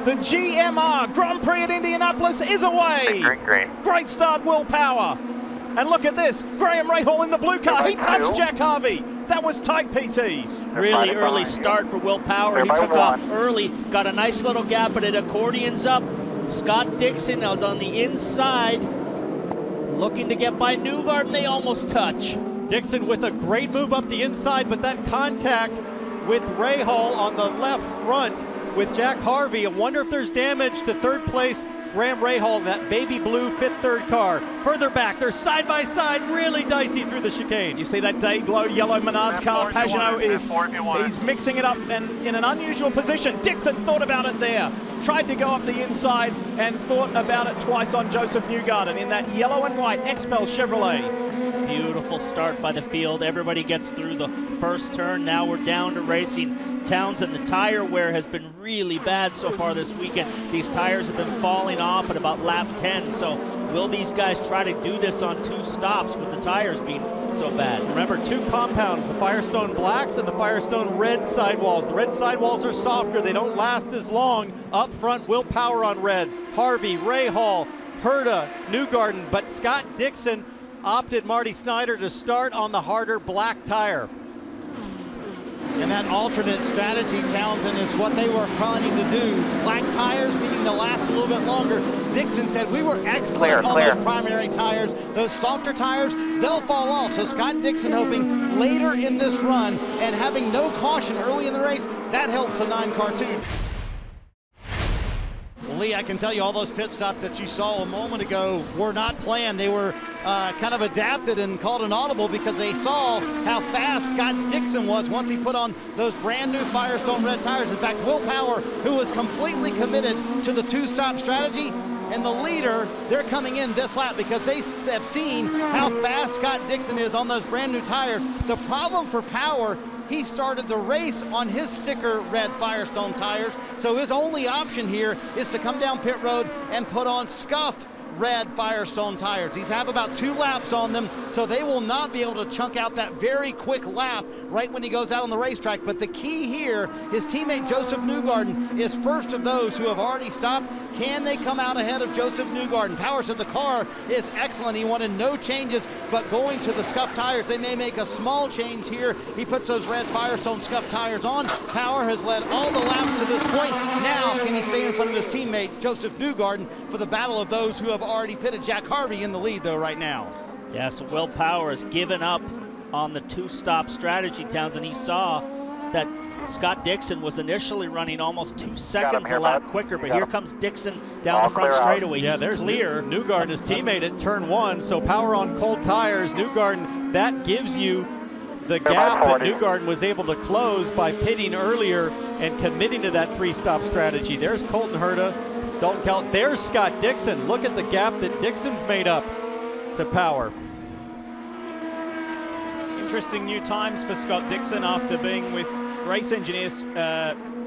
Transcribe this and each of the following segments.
The GMR Grand Prix at Indianapolis is away. Green. Great start, Will Power. And look at this, Graham Rahal in the blue car. He touched Jack Harvey. That was tight, PT. Really early start for Will Power. He took off early, got a nice little gap, but it accordions up. Scott Dixon was on the inside, looking to get by Newgarden. They almost touch. Dixon with a great move up the inside, but that contact with Rahal on the left front with Jack Harvey. I wonder if there's damage to third place Graham Rahal in that baby blue fifth third car. Further back, they're side by side, really dicey through the chicane. You see that day glow yellow Menard's car. Pagenaud he's mixing it up and in an unusual position. Dixon thought about it there. Tried to go up the inside and thought about it twice on Joseph Newgarden in that yellow and white XPEL Chevrolet. Beautiful start by the field. Everybody gets through the first turn. Now we're down to racing. Townsend, the tire wear has been really bad so far this weekend. These tires have been falling off at about lap 10. So will these guys try to do this on 2 stops with the tires being so bad? Remember, 2 compounds, the Firestone Blacks and the Firestone Red sidewalls. The red sidewalls are softer. They don't last as long. Up front, Will Power on reds. Harvey, Rahal, Herta, Newgarden. But Scott Dixon opted Marty Snyder to start on the harder black tire. And that alternate strategy, Townsend, is what they were planning to do. Black tires needing to last a little bit longer. Dixon said, we were excellent on those primary tires. Those softer tires, they'll fall off. So Scott Dixon hoping later in this run and having no caution early in the race, that helps the 9-car too. Well, Lee, I can tell you all those pit stops that you saw a moment ago were not planned. They were kind of adapted and called an audible because they saw how fast Scott Dixon was once he put on those brand new Firestone red tires. In fact, Will Power, who was completely committed to the 2-stop strategy, and the leader, they're coming in this lap because they have seen how fast Scott Dixon is on those brand new tires. The problem for Power, he started the race on his sticker red Firestone tires, so his only option here is to come down pit road and put on scuff red Firestone tires. These have about 2 laps on them, so they will not be able to chunk out that very quick lap right when he goes out on the racetrack. But the key here, his teammate Joseph Newgarden is first of those who have already stopped. Can they come out ahead of Joseph Newgarden? Power said the car is excellent. He wanted no changes, but going to the scuff tires, they may make a small change here. He puts those red Firestone scuff tires on. Power has led all the laps to this point. Now, can he stay in front of his teammate Joseph Newgarden for the battle of those who have already pitted? Jack Harvey in the lead though right now. Yeah, so Will Power has given up on the 2-stop strategy, Townsend. He saw that Scott Dixon was initially running almost 2 seconds a lap quicker, but here comes Dixon down the front straightaway. Yeah, there's clear. Newgarden, his teammate at turn 1, so Power on cold tires. Newgarden, that gives you the gap that Newgarden was able to close by pitting earlier and committing to that 3-stop strategy. There's Colton Herta. Dalton Kellett. There's Scott Dixon. Look at the gap that Dixon's made up to Power. Interesting new times for Scott Dixon after being with race engineers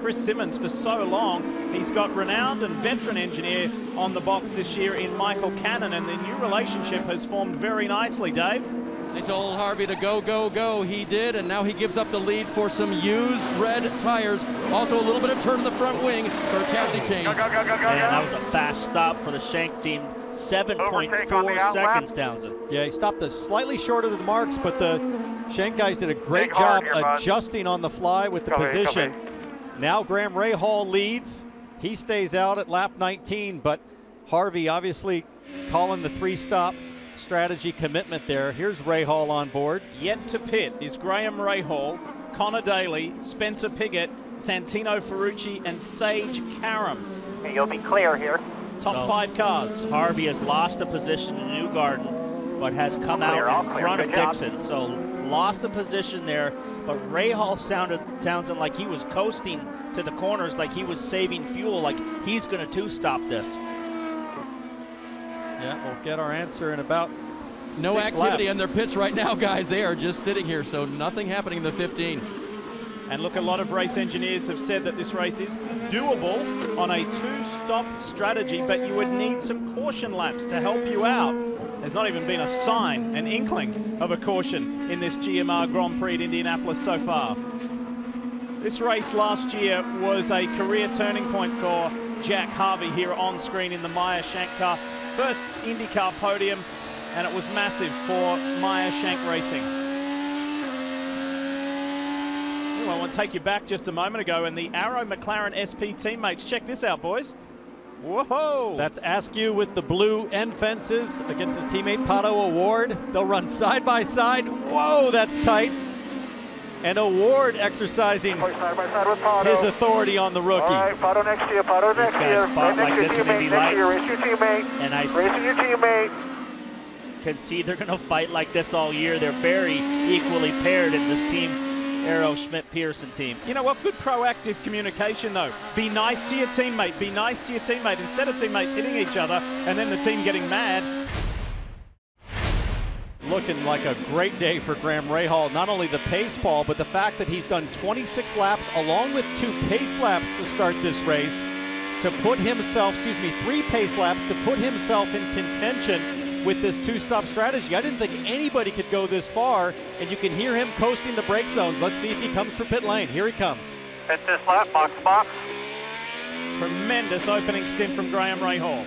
Chris Simmons for so long. He's got renowned and veteran engineer on the box this year in Michael Cannon, and the new relationship has formed very nicely, Dave. They told Harvey to go, go, go. He did, and now he gives up the lead for some used red tires. Also a little bit of turn in the front wing for a chassis change. And that was a fast stop for the Shank team. 7.4 seconds, Townsend. Yeah, he stopped slightly short of the marks, but the Shank guys did a great job adjusting on the fly with the position. Now Graham Rahal leads. He stays out at lap 19, but Harvey obviously calling the 3-stop strategy commitment there. Here's Rahal on board. Yet to pit is Graham Rahal, Connor Daly, Spencer Piggott, Santino Ferrucci, and Sage Karam. You'll be clear here. Top 5 cars. Harvey has lost a position to Newgarden, but has come out in front of Dixon. So lost a position there, but Rahal sounded, Townsend, like he was coasting to the corners, like he was saving fuel, like he's going to 2-stop this. Yeah, we'll get our answer in about no activity laps. in their pits right now, guys. They are just sitting here, so nothing happening in the 15. And look, a lot of race engineers have said that this race is doable on a 2-stop strategy, but you would need some caution laps to help you out. There's not even been a sign, an inkling of a caution in this GMR Grand Prix at Indianapolis so far. This race last year was a career turning point for Jack Harvey here on screen in the Meyer Shank car. First IndyCar podium, and it was massive for Meyer Shank Racing. Well, I want to take you back just a moment ago, and the Arrow McLaren SP teammates. Check this out, boys. Whoa! That's Askew with the blue end fences against his teammate Pato Award. They'll run side by side. Whoa, that's tight. And Award exercising his authority on the rookie. All right, Pato next to you, Pato next to you. These guys fought like this in Indy Lights. Race your teammate. And I Racing your teammate. can see they're going to fight like this all year. They're very equally paired in this team, Arrow Schmidt-Pearson team. You know what? Good proactive communication, though. Be nice to your teammate. Be nice to your teammate. Instead of teammates hitting each other and then the team getting mad. Looking like a great day for Graham Rahal. Not only the pace ball, but the fact that he's done 26 laps along with 2 pace laps to start this race to put himself, 3 pace laps to put himself in contention with this 2-stop strategy. I didn't think anybody could go this far, and you can hear him coasting the brake zones. Let's see if he comes for pit lane. Here he comes. Hit this lap, box. Tremendous opening stint from Graham Rahal.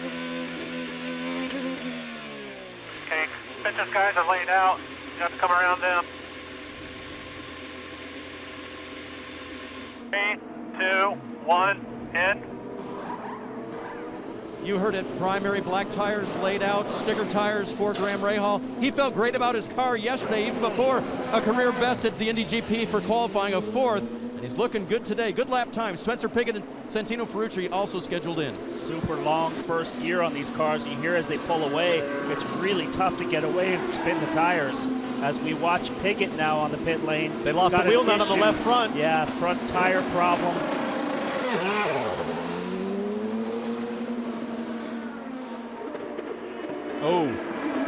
Okay, pitches guys are laid out. You have to come around them. 3, 2, 1, hit. You heard it, primary black tires laid out, sticker tires for Graham Rahal. He felt great about his car yesterday, even before a career best at the Indy GP for qualifying of 4th. And he's looking good today. Good lap time. Spencer Pigot and Santino Ferrucci also scheduled in. Super long first gear on these cars. You hear as they pull away, it's really tough to get away and spin the tires. As we watch Pigot now on the pit lane. They lost a wheel nut on the left front. Yeah, front tire problem. Oh,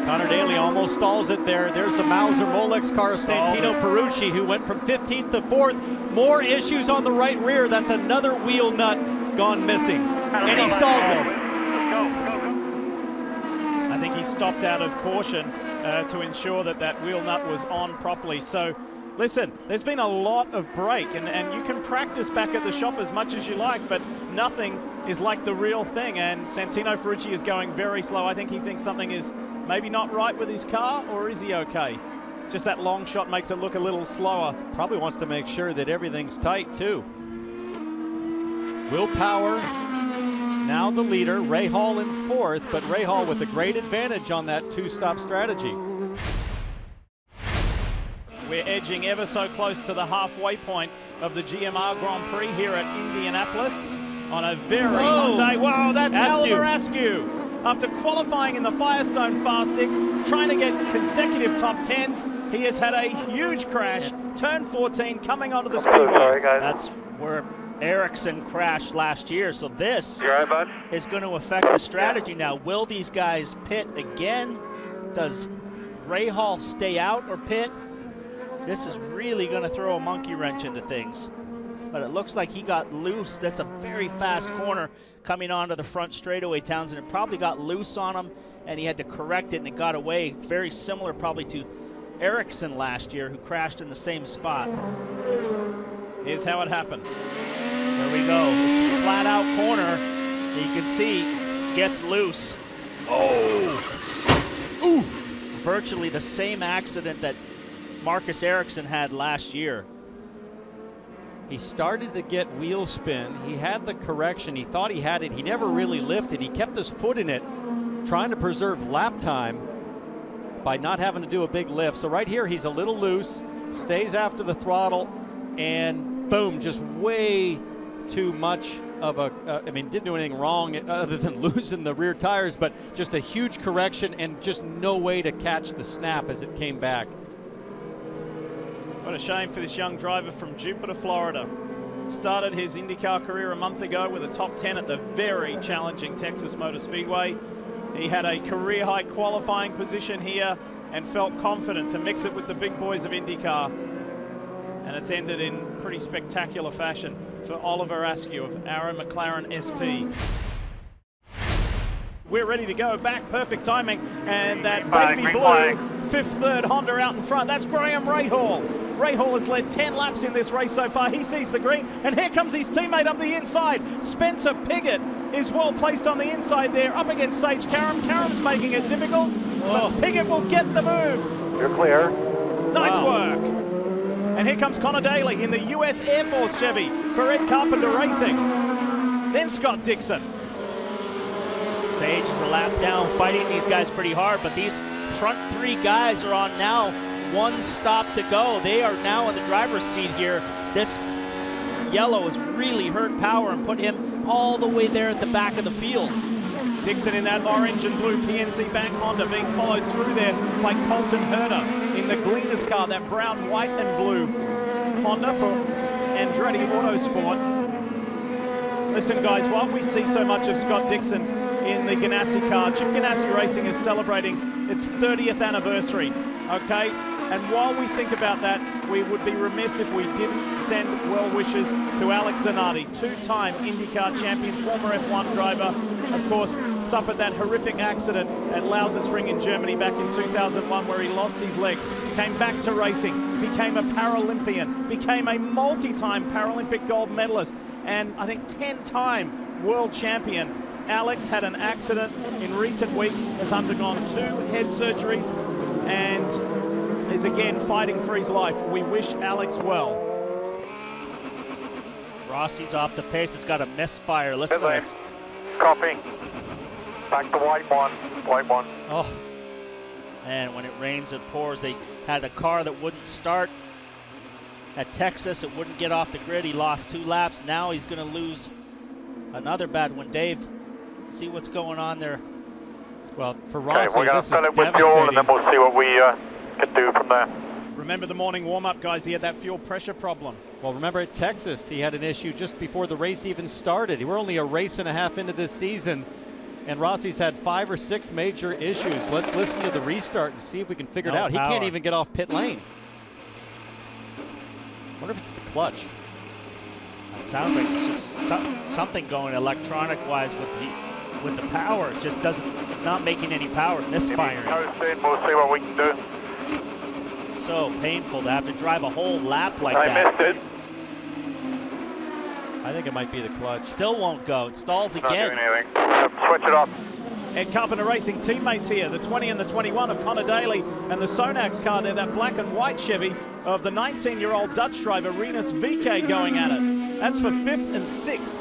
Connor Daly almost stalls it there. There's the Mauser Molex car of Santino Ferrucci, who went from 15th to 4th. More issues on the right rear. That's another wheel nut gone missing. And he stalls it. I think he stopped out of caution to ensure that that wheel nut was on properly. So, listen, there's been a lot of brake, and you can practice back at the shop as much as you like, but nothing is like the real thing, and Santino Ferrucci is going very slow. I think he thinks something is maybe not right with his car, or is he okay? Just that long shot makes it look a little slower. Probably wants to make sure that everything's tight, too. Will Power, now the leader. Rahal in 4th, but Rahal with a great advantage on that 2-stop strategy. We're edging ever so close to the halfway point of the GMR Grand Prix here at Indianapolis on a very hot day. Whoa, that's Oliver Askew. After qualifying in the Firestone Fast 6, trying to get consecutive top 10s, he has had a huge crash. Turn 14 coming onto the speedway. Sorry, guys. That's where Ericsson crashed last year, so this You all right, bud? is going to affect the strategy now. Will these guys pit again? Does Rahal stay out or pit? This is really going to throw a monkey wrench into things. But it looks like he got loose. That's a very fast corner coming onto the front straightaway, Townsend. It probably got loose on him, and he had to correct it, and it got away. Very similar probably to Ericsson last year, who crashed in the same spot. Here's how it happened. There we go. It's a flat-out corner. You can see it gets loose. Oh! Ooh! Virtually the same accident that Marcus Ericsson had last year. He started to get wheel spin. He had the correction. He thought he had it. He never really lifted. He kept his foot in it, trying to preserve lap time by not having to do a big lift. So right here, he's a little loose, stays after the throttle, and boom, just way too much of a, didn't do anything wrong other than losing the rear tires, but just a huge correction and just no way to catch the snap as it came back. What a shame for this young driver from Jupiter, Florida. Started his IndyCar career a month ago with a top 10 at the very challenging Texas Motor Speedway. He had a career-high qualifying position here and felt confident to mix it with the big boys of IndyCar. And it's ended in pretty spectacular fashion for Oliver Askew of Arrow McLaren SP. We're ready to go back, perfect timing, and that baby blue 5th, 3rd Honda out in front. That's Graham Rahal. Rahal has led 10 laps in this race so far. He sees the green, and here comes his teammate up the inside. Spencer Piggott is well placed on the inside there, up against Sage Karam. Karam's making it difficult, but Piggott will get the move. You're clear. Nice work. And here comes Connor Daly in the US Air Force Chevy for Ed Carpenter Racing. Then Scott Dixon. Sage is a lap down, fighting these guys pretty hard, but these front three guys are on now one stop to go. They are now in the driver's seat here. This yellow has really hurt Power and put him all the way there at the back of the field. Dixon in that orange and blue PNC Bank Honda being followed through there by Colton Herter in the Gleaners car, that brown, white and blue Honda for Andretti Autosport. Listen guys, while we see so much of Scott Dixon in the Ganassi car, Chip Ganassi Racing is celebrating its 30th anniversary, okay? And while we think about that, we would be remiss if we didn't send well wishes to Alex Zanardi, two-time IndyCar champion, former F1 driver, of course, suffered that horrific accident at Lausitzring in Germany back in 2001 where he lost his legs, came back to racing, became a Paralympian, became a multi-time Paralympic gold medalist, and I think 10-time world champion. Alex had an accident in recent weeks, has undergone 2 head surgeries, and is again fighting for his life. We wish Alex well. Rossi's off the pace. It's got a misfire. Listen to this. Copy. Back to white one. White one. Oh, and when it rains, it pours. They had a car that wouldn't start at Texas. It wouldn't get off the grid. He lost 2 laps. Now he's going to lose another bad one. Dave, see what's going on there. Well, for Rossi, we're going this to fill is it with fuel, and then we'll see what we can do from there. Remember the morning warm-up, guys, he had that fuel pressure problem. Well, remember at Texas, he had an issue just before the race even started. We're only a race and a half into this season, and Rossi's had 5 or 6 major issues. Let's listen to the restart and see if we can figure it out. He can't even get off pit lane. I wonder if it's the clutch. It sounds like it's just something going electronic-wise with the power. It just not making any power, misfiring. We'll see what we can do. So painful to have to drive a whole lap like I that. missed it. I think it might be the clutch. Still won't go. It stalls Not again. doing anything. Switch it off. Ed Carpenter Racing teammates here, the 20 and the 21 of Connor Daly, and the Sonax car there, that black and white Chevy of the 19-year-old Dutch driver Rinus VK going at it. That's for 5th and 6th.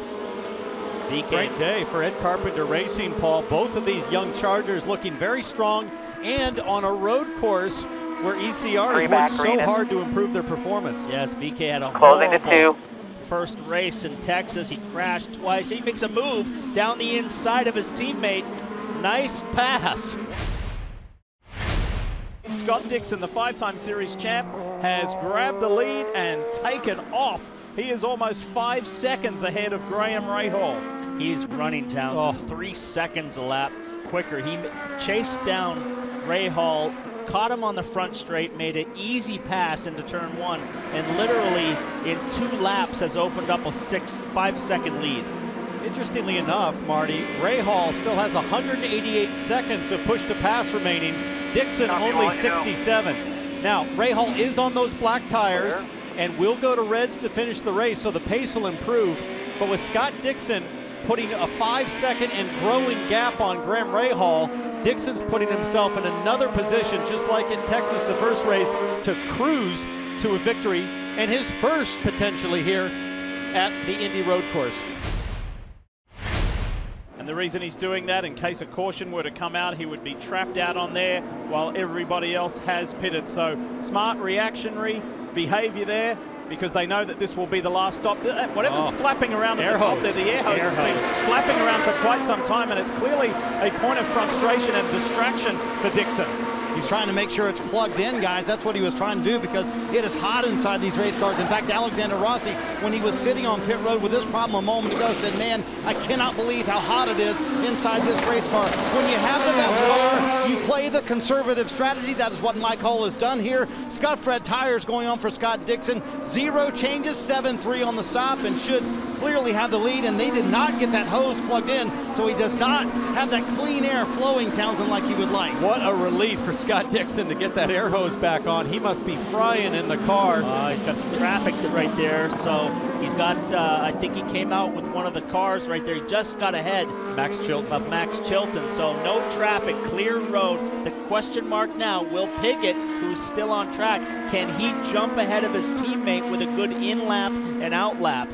Great day for Ed Carpenter Racing, Paul. Both of these young Chargers looking very strong and on a road course where ECR has worked so hard to improve their performance. Yes, VK had a Closing to 2. First race in Texas. He crashed twice. He makes a move down the inside of his teammate. Nice pass. Scott Dixon, the 5-time series champ, has grabbed the lead and taken off. He is almost 5 seconds ahead of Graham Rahal. He's running down 3 seconds a lap quicker. He chased down Rahal, caught him on the front straight, made an easy pass into turn 1, and literally in 2 laps has opened up a 5-second lead. Interestingly enough, Marty, Rahal still has 188 seconds of push to pass remaining. Dixon only 67. Now, Rahal is on those black tires and will go to reds to finish the race, so the pace will improve. But with Scott Dixon putting a 5-second and growing gap on Graham Rahal, Dixon's putting himself in another position, just like in Texas, the first race, to cruise to a victory, and his first potentially here at the Indy Road Course. And the reason he's doing that, in case a caution were to come out, he would be trapped out on there while everybody else has pitted. So smart reactionary behavior there, because they know that this will be the last stop. Whatever's flapping around at the top there, the air hose has been flapping around for quite some time, and it's clearly a point of frustration and distraction for Dixon. He's trying to make sure it's plugged in, guys. That's what he was trying to do, because it is hot inside these race cars. In fact, Alexander Rossi, when he was sitting on pit road with this problem a moment ago, said, man, I cannot believe how hot it is inside this race car. When you have the best car, you play the conservative strategy. That is what Mike Hull has done here. Scott Fred tires going on for Scott Dixon. 0 changes, 7-3 on the stop, and should clearly have the lead, and they did not get that hose plugged in, so he does not have that clean air flowing, Townsend, like he would like. What a relief for Scott Dixon to get that air hose back on. He must be frying in the car. He's got some traffic right there, so he's got, I think he came out with one of the cars right there. He just got ahead Max Chilton. of Max Chilton, so no traffic, clear road. The question mark now, Will Piggott, who's still on track, can he jump ahead of his teammate with a good in-lap and out-lap?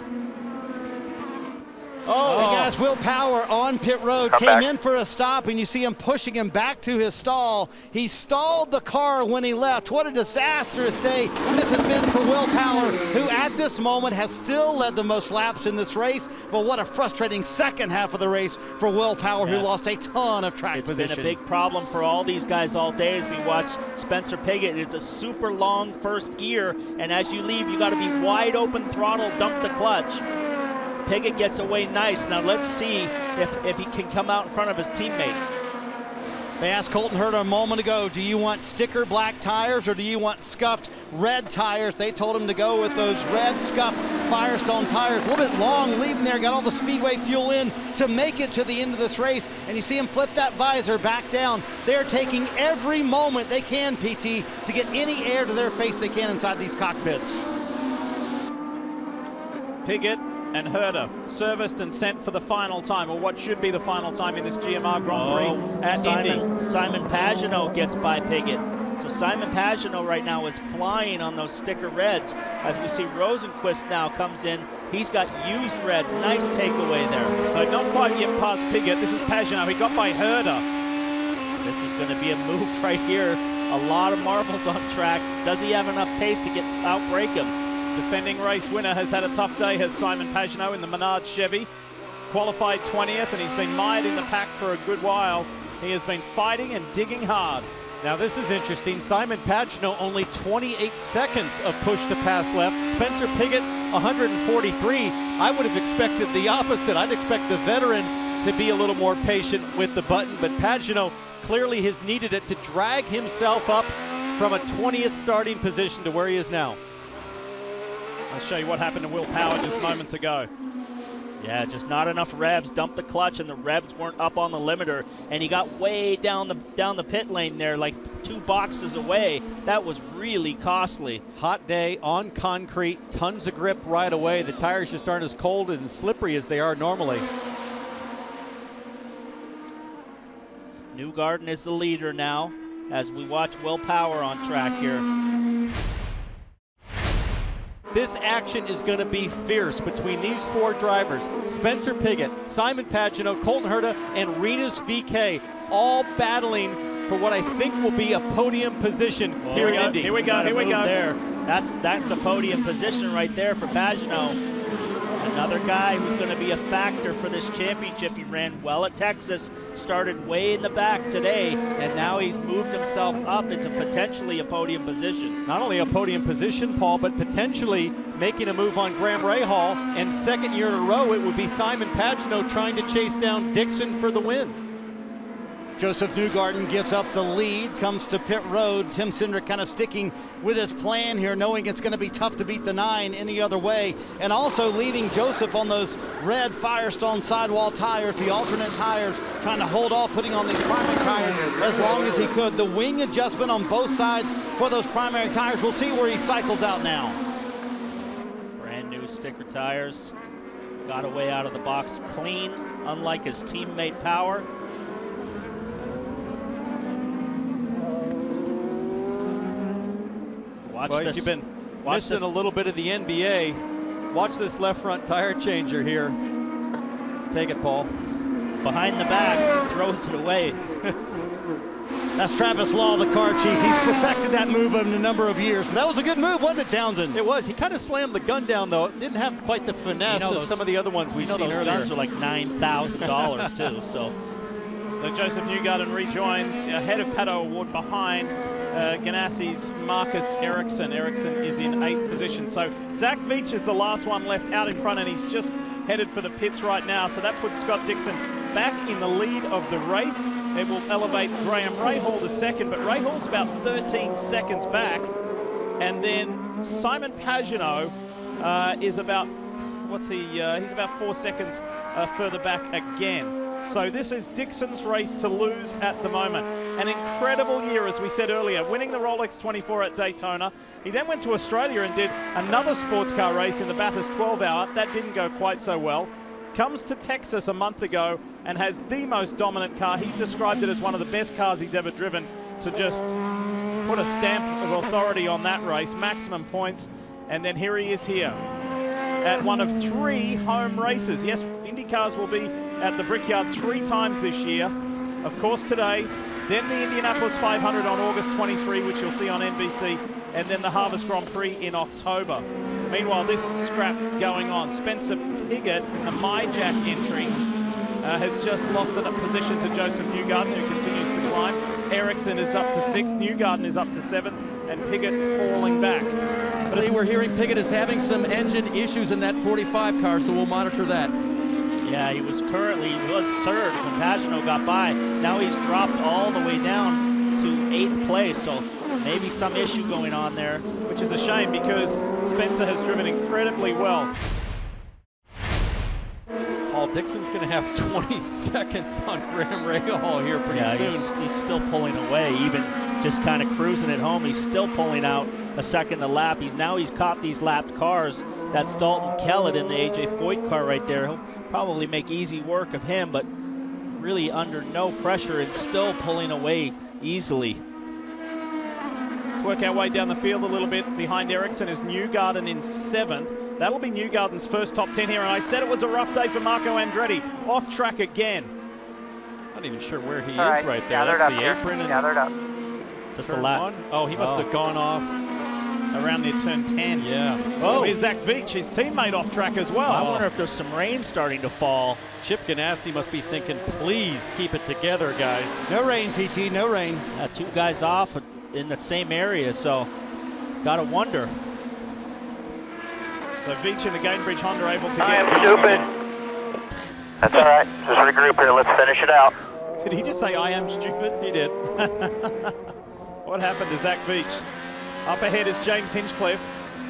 Hey guys, Will Power on pit road came in for a stop, and you see him pushing him back to his stall. He stalled the car when he left. What a disastrous day this has been for Will Power, who at this moment has still led the most laps in this race. But what a frustrating second half of the race for Will Power, who lost a ton of track position. It's been a big problem for all these guys all day as we watch Spencer Piggott. It's a super long first gear, and as you leave, you got to be wide open throttle, dump the clutch. Piggott gets away nice. Now let's see if he can come out in front of his teammate. They asked Colton Herta a moment ago, do you want sticker black tires or do you want scuffed red tires? They told him to go with those red scuffed Firestone tires. A little bit long leaving there, got all the speedway fuel in to make it to the end of this race. And you see him flip that visor back down. They're taking every moment they can, PT, to get any air to their face they can inside these cockpits. Piggott and Herta serviced and sent for the final time, or what should be the final time in this GMR Grand Prix at Indy. Simon Pagenaud gets by Piggott. So Simon Pagenaud right now is flying on those sticker reds. As we see Rosenquist now comes in, he's got used reds. Nice takeaway there. So not quite yet past Piggott. This is Pagenaud. He got by Herta. This is going to be a move right here. A lot of marbles on track. Does he have enough pace to outbrake him? Defending race winner has had a tough day, has Simon Pagenaud in the Menard Chevy. Qualified 20th, and he's been mired in the pack for a good while. He has been fighting and digging hard. Now this is interesting. Simon Pagenaud only 28 seconds of push to pass left. Spencer Piggott 143. I would have expected the opposite. I'd expect the veteran to be a little more patient with the button, but Pagenaud clearly has needed it to drag himself up from a 20th starting position to where he is now. I'll show you what happened to Will Power just moments ago. Yeah, just not enough revs. Dumped the clutch, and the revs weren't up on the limiter, and he got way down the pit lane there, like 2 boxes away. That was really costly. Hot day on concrete, tons of grip right away. The tires just aren't as cold and slippery as they are normally. Newgarden is the leader now as we watch Will Power on track here. This action is going to be fierce between these 4 drivers. Spencer Piggott, Simon Pagenaud, Colton Herta, and Rinus VeeKay, all battling for what I think will be a podium position here in Indy. Here we go. There. That's a podium position right there for Pagenaud. Another guy who's going to be a factor for this championship. He ran well at Texas, started way in the back today, and now he's moved himself up into potentially a podium position. Not only a podium position, Paul, but potentially making a move on Graham Rahal, and second year in a row it would be Simon Pagenaud trying to chase down Dixon for the win. Joseph Newgarden gives up the lead, comes to pit road. Tim Cindric kind of sticking with his plan here, knowing it's going to be tough to beat the 9 any other way, and also leaving Joseph on those red Firestone sidewall tires, the alternate tires, trying to hold off putting on these primary tires as long as he could. The wing adjustment on both sides for those primary tires. We'll see where he cycles out now. Brand new sticker tires. Got away out of the box clean, unlike his teammate Power. You've been missing a little bit of the NBA. Watch this left front tire changer here. Take it, Paul. Behind the back, throws it away. That's Travis Law, the car chief. He's perfected that move in a number of years. But that was a good move, wasn't it, Townsend? It was. He kind of slammed the gun down, though. It didn't have quite the finesse of some of the other ones we've seen earlier. Those guns are like $9,000 too. So Joseph Newgarden rejoins ahead of Pato Award behind Ganassi's Marcus Ericsson. Ericsson is in 8th position. So Zach Veach is the last one left out in front, and he's just headed for the pits right now. So that puts Scott Dixon back in the lead of the race. It will elevate Graham Rahal to second, but Rahal's about 13 seconds back. And then Simon Pagenaud is about, he's about 4 seconds further back again. So this is Dixon's race to lose at the moment. An incredible year, as we said earlier, winning the Rolex 24 at Daytona. He then went to Australia and did another sports car race in the Bathurst 12 Hour. That didn't go quite so well. Comes to Texas a month ago and has the most dominant car. He described it as one of the best cars he's ever driven, to just put a stamp of authority on that race, maximum points. And then here he is here at one of 3 home races. Yes, IndyCars will be at the Brickyard 3 times this year. Of course today, then the Indianapolis 500 on August 23, which you'll see on NBC, and then the Harvest Grand Prix in October. Meanwhile, this scrap going on. Spencer Pigot, a MyJack entry, has just lost a position to Joseph Newgarden, who continues to climb. Ericsson is up to 6th, Newgarden is up to 7th, and Pigot falling back. But we're hearing Pigot is having some engine issues in that 45 car, so we'll monitor that. Yeah, he was 3rd when Pagano got by. Now he's dropped all the way down to 8th place, so maybe some issue going on there. Which is a shame, because Spencer has driven incredibly well. Paul Dixon's going to have 20 seconds on Graham Rahal here pretty soon. He's still pulling away, even just kind of cruising at home. He's still pulling out a second a lap. He's caught these lapped cars. That's Dalton Kellett in the AJ Foyt car right there. He'll probably make easy work of him, but really under no pressure and still pulling away easily. Work our way down the field a little bit. Behind Ericsson is Newgarden in 7th. That'll be Newgarden's first top 10 here, and I said it was a rough day for Marco Andretti. Off track again. Not even sure where he is right right there. That's the apron. Gathered up. Just a lap. Oh, he must have gone off around near turn 10. Yeah. Oh, here's Zach Veach, his teammate, off track as well. I wonder if there's some rain starting to fall. Chip Ganassi must be thinking, please keep it together, guys. No rain, PT, no rain. 2 guys off in the same area, so gotta wonder. So Veach in the Gainbridge Honda able to get I am going. stupid. That's all right. Just regroup here. Let's finish it out. Did he just say, I am stupid? He did. What happened to Zach Veach? Up ahead is James Hinchcliffe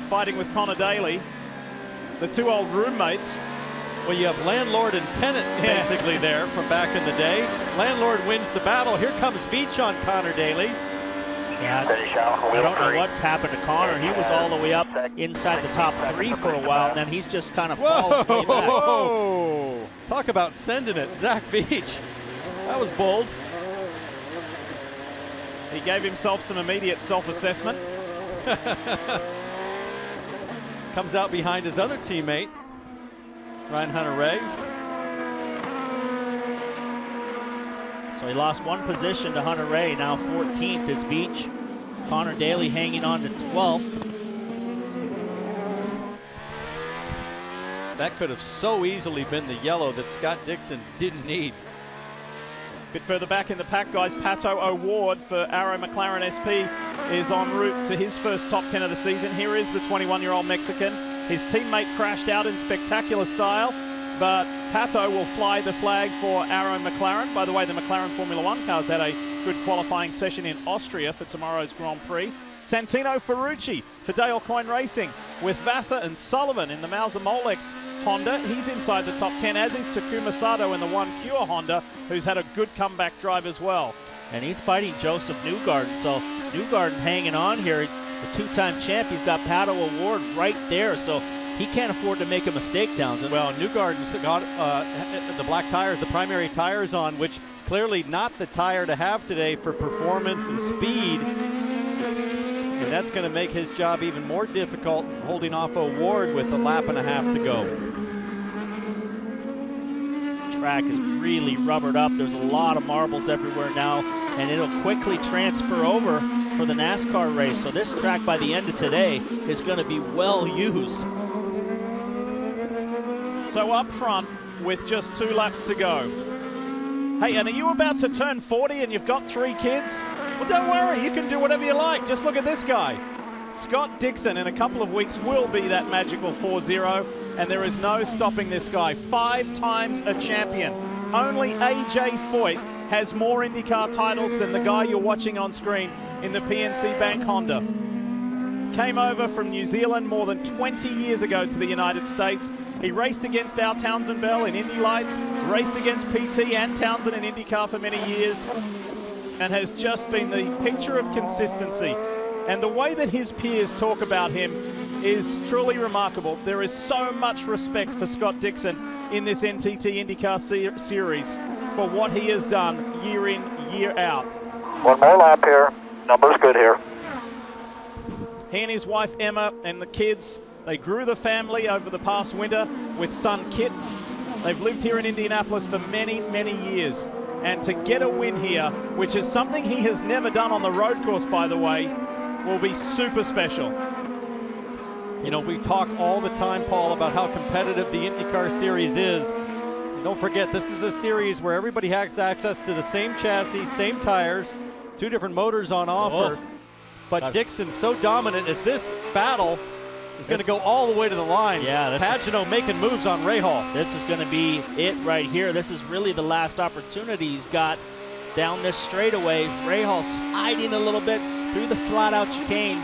fighting with Connor Daly, the 2 old roommates. Well, you have landlord and tenant basically there from back in the day. Landlord wins the battle. Here comes Veach on Connor Daly. Yeah, Finish out. I don't know what's happened to Connor. He was all the way up inside the top 3 for a while, and then he's just kind of fallen way back. Whoa! Talk about sending it. Zach Veach. That was bold. He gave himself some immediate self-assessment. Comes out behind his other teammate, Ryan Hunter-Reay. So he lost 1 position to Hunter-Reay. Now 14th is Veach. Connor Daly hanging on to 12th. That could have so easily been the yellow that Scott Dixon didn't need. Bit further back in the pack, guys, Pato O'Ward for Arrow McLaren SP is en route to his first top 10 of the season. Here is the 21-year-old Mexican. His teammate crashed out in spectacular style, but Pato will fly the flag for Arrow McLaren. By the way, the McLaren Formula One cars had a good qualifying session in Austria for tomorrow's Grand Prix. Santino Ferrucci for Dale Coyne Racing with Vassar and Sullivan in the Mauser Molex Honda. He's inside the top 10, as is Takuma Sato in the One Cure Honda, who's had a good comeback drive as well. And he's fighting Joseph Newgarden. So Newgarden hanging on here. The 2-time champ, he's got Pato O'Ward right there. So he can't afford to make a mistake, Townsend. Well, Newgarden's got the black tires, the primary tires on, which clearly not the tire to have today for performance and speed. And that's going to make his job even more difficult, holding off O'Ward with a lap and a half to go. Track is really rubbered up. There's a lot of marbles everywhere now, and it'll quickly transfer over for the NASCAR race. So this track by the end of today is going to be well used. So up front with just 2 laps to go. Hey, and are you about to turn 40 and you've got 3 kids? Well, don't worry, you can do whatever you like. Just look at this guy. Scott Dixon in a couple of weeks will be that magical 4-0, and there is no stopping this guy. 5 times a champion. Only AJ Foyt has more IndyCar titles than the guy you're watching on screen in the PNC Bank Honda. Came over from New Zealand more than 20 years ago to the United States, He raced against our Townsend Bell in Indy Lights, raced against PT and Townsend in IndyCar for many years, and has just been the picture of consistency. And the way that his peers talk about him is truly remarkable. There is so much respect for Scott Dixon in this NTT IndyCar series for what he has done year in, year out. One more lap here. Number's good here. He and his wife Emma and the kids, they grew the family over the past winter with son Kit. They've lived here in Indianapolis for many, many years. And to get a win here, which is something he has never done on the road course, by the way, will be super special. You know, we talk all the time, Paul, about how competitive the IndyCar series is. And don't forget, this is a series where everybody has access to the same chassis, same tires, 2 different motors on offer. But Dixon's so dominant as this battle is going to go all the way to the line. Yeah, Pagano making moves on Rahal. This is going to be it right here. This is really the last opportunity he's got down this straightaway. Rahal sliding a little bit through the flat-out chicane.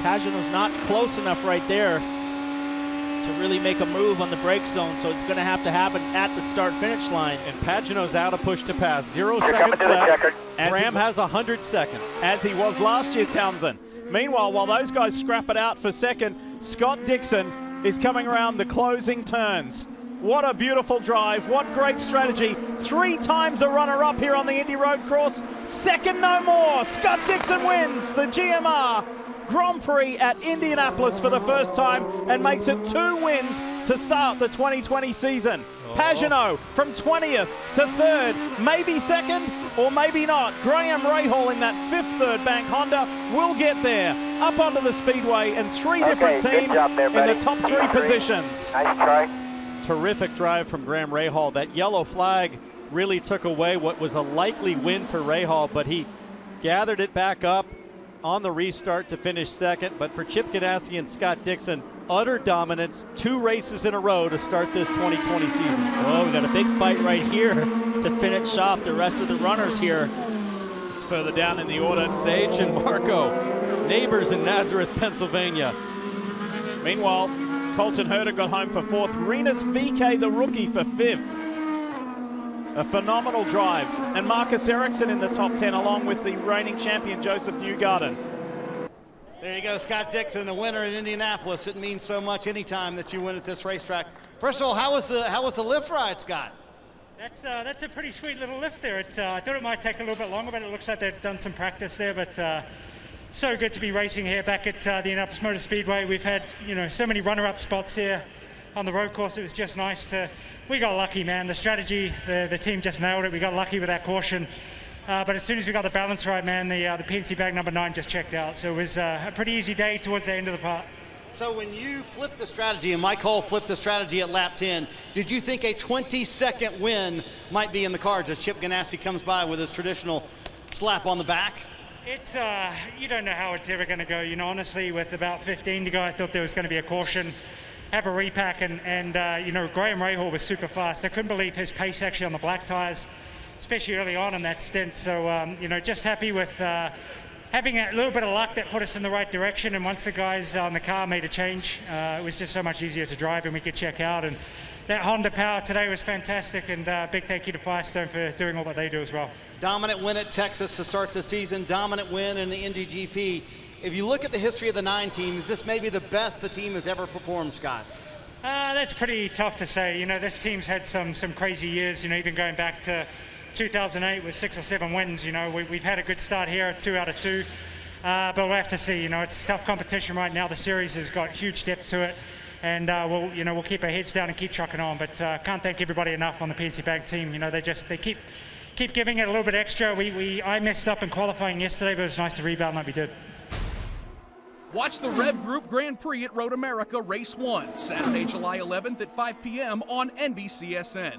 Pagano's not close enough right there to really make a move on the brake zone, so it's going to happen at the start-finish line. And Pagano's out of push to pass. 0 seconds left. Graham has 100 seconds. As he was last year, Townsend. Meanwhile, while those guys scrap it out for second, Scott Dixon is coming around the closing turns. What a beautiful drive. What great strategy. 3 times a runner-up here on the Indy Road Course. Second no more. Scott Dixon wins the GMR Grand Prix at Indianapolis for the first time and makes it 2 wins to start the 2020 season. Pagano from 20th to 3rd, maybe 2nd or maybe not. Graham Rahal in that 5th third bank Honda will get there. Up onto the speedway and 3 different teams in the top 3 positions. Nice try. Terrific drive from Graham Rahal. That yellow flag really took away what was a likely win for Rahal, but he gathered it back up on the restart to finish 2nd. But for Chip Ganassi and Scott Dixon, utter dominance, 2 races in a row to start this 2020 season. Oh, we got a big fight right here to finish off the rest of the runners here. It's further down in the order. Sage and Marco, neighbors in Nazareth, Pennsylvania. Meanwhile, Colton Herter got home for 4th. Rinus VK, the rookie, for 5th. A phenomenal drive. And Marcus Ericsson in the top 10, along with the reigning champion, Joseph Newgarden. There you go, Scott Dixon, a winner in Indianapolis. It means so much anytime that you win at this racetrack. First of all, how was the lift ride, Scott? That's a pretty sweet little lift there. I thought it might take a little bit longer, but it looks like they've done some practice there. But so good to be racing here back at the Indianapolis Motor Speedway. We've had so many runner-up spots here on the road course. It was just nice we got lucky, man. The strategy, the team just nailed it. We got lucky with that caution. But as soon as we got the balance right, man, the PNC bag number 9 just checked out. So it was a pretty easy day towards the end of the part. So when you flipped the strategy, and Mike Hull flipped the strategy at lap 10, did you think a 22nd win might be in the cards as Chip Ganassi comes by with his traditional slap on the back? You don't know how it's ever going to go. Honestly, with about 15 to go, I thought there was going to be a caution, have a repack, and Graham Rahal was super fast. I couldn't believe his pace actually on the black tires, especially early on in that stint. So, just happy with having a little bit of luck that put us in the right direction. And once the guys on the car made a change, it was just so much easier to drive and we could check out. And that Honda power today was fantastic. And big thank you to Firestone for doing all that they do as well. Dominant win at Texas to start the season. Dominant win in the Indy GP. If you look at the history of the 9 teams, this may be the best the team has ever performed, Scott. That's pretty tough to say. This team's had some crazy years, even going back to 2008 with 6 or 7 wins. We've had a good start here at 2 out of 2, but we'll have to see. It's tough competition right now. The series has got huge depth to it, and we'll keep our heads down and keep trucking on. But can't thank everybody enough on the PNC Bag team. They keep giving it a little bit extra. I messed up in qualifying yesterday, but it was nice to rebound like we did. Watch the Rev Group Grand Prix at Road America Race 1, Saturday, July 11th at 5 p.m. on NBCSN.